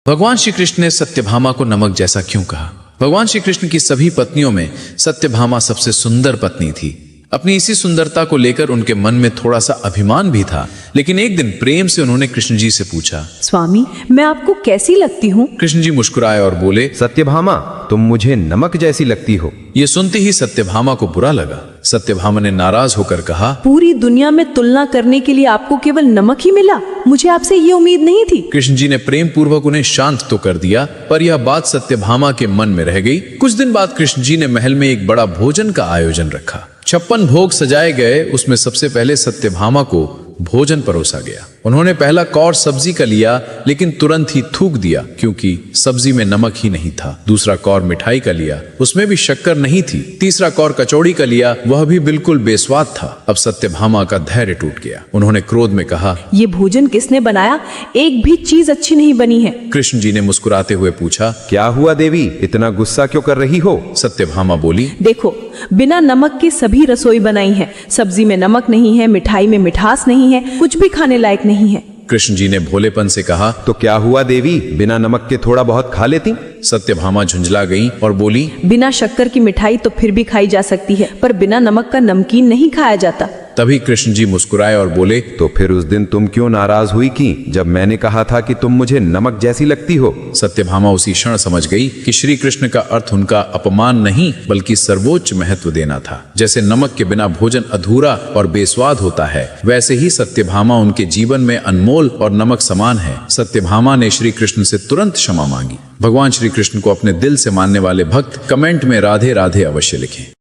भगवान श्री कृष्ण ने सत्यभामा को नमक जैसा क्यों कहा? भगवान श्री कृष्ण की सभी पत्नियों में सत्यभामा सबसे सुंदर पत्नी थी। अपनी इसी सुंदरता को लेकर उनके मन में थोड़ा सा अभिमान भी था। लेकिन एक दिन प्रेम से उन्होंने कृष्ण जी से पूछा, स्वामी, मैं आपको कैसी लगती हूँ? कृष्ण जी मुस्कुराए और बोले, सत्यभामा, तुम मुझे नमक जैसी लगती हो। ये सुनते ही सत्यभामा को बुरा लगा। सत्यभामा ने नाराज होकर कहा, पूरी दुनिया में तुलना करने के लिए आपको केवल नमक ही मिला? मुझे आपसे ये उम्मीद नहीं थी। कृष्ण जी ने प्रेम पूर्वक उन्हें शांत तो कर दिया, पर यह बात सत्यभामा के मन में रह गई। कुछ दिन बाद कृष्ण जी ने महल में एक बड़ा भोजन का आयोजन रखा। 56 भोग सजाए गए। उसमें सबसे पहले सत्यभामा को भोजन परोसा गया। उन्होंने पहला कौर सब्जी का लिया, लेकिन तुरंत ही थूक दिया क्योंकि सब्जी में नमक ही नहीं था। दूसरा कौर मिठाई का लिया, उसमें भी शक्कर नहीं थी। तीसरा कौर कचौड़ी का लिया, वह भी बिल्कुल बेस्वाद था। अब सत्यभामा का धैर्य टूट गया। उन्होंने क्रोध में कहा, ये भोजन किसने बनाया? एक भी चीज अच्छी नहीं बनी है। कृष्ण जी ने मुस्कुराते हुए पूछा, क्या हुआ देवी, इतना गुस्सा क्यों कर रही हो? सत्यभामा बोली, देखो, बिना नमक के सभी रसोई बनाई है। सब्जी में नमक नहीं है, मिठाई में मिठास नहीं है, कुछ भी खाने लायक नहीं है। कृष्ण जी ने भोलेपन से कहा, तो क्या हुआ देवी, बिना नमक के थोड़ा बहुत खा लेती? सत्यभामा झुंझला गई और बोली, बिना शक्कर की मिठाई तो फिर भी खाई जा सकती है, पर बिना नमक का नमकीन नहीं खाया जाता। तभी कृष्ण जी मुस्कुराए और बोले, तो फिर उस दिन तुम क्यों नाराज हुई कि जब मैंने कहा था कि तुम मुझे नमक जैसी लगती हो? सत्यभामा उसी क्षण समझ गई कि श्री कृष्ण का अर्थ उनका अपमान नहीं बल्कि सर्वोच्च महत्व देना था। जैसे नमक के बिना भोजन अधूरा और बेस्वाद होता है, वैसे ही सत्यभामा उनके जीवन में अनमोल और नमक समान है। सत्यभामा ने श्री कृष्ण से तुरंत क्षमा मांगी। भगवान श्री कृष्ण को अपने दिल से मानने वाले भक्त कमेंट में राधे राधे अवश्य लिखें।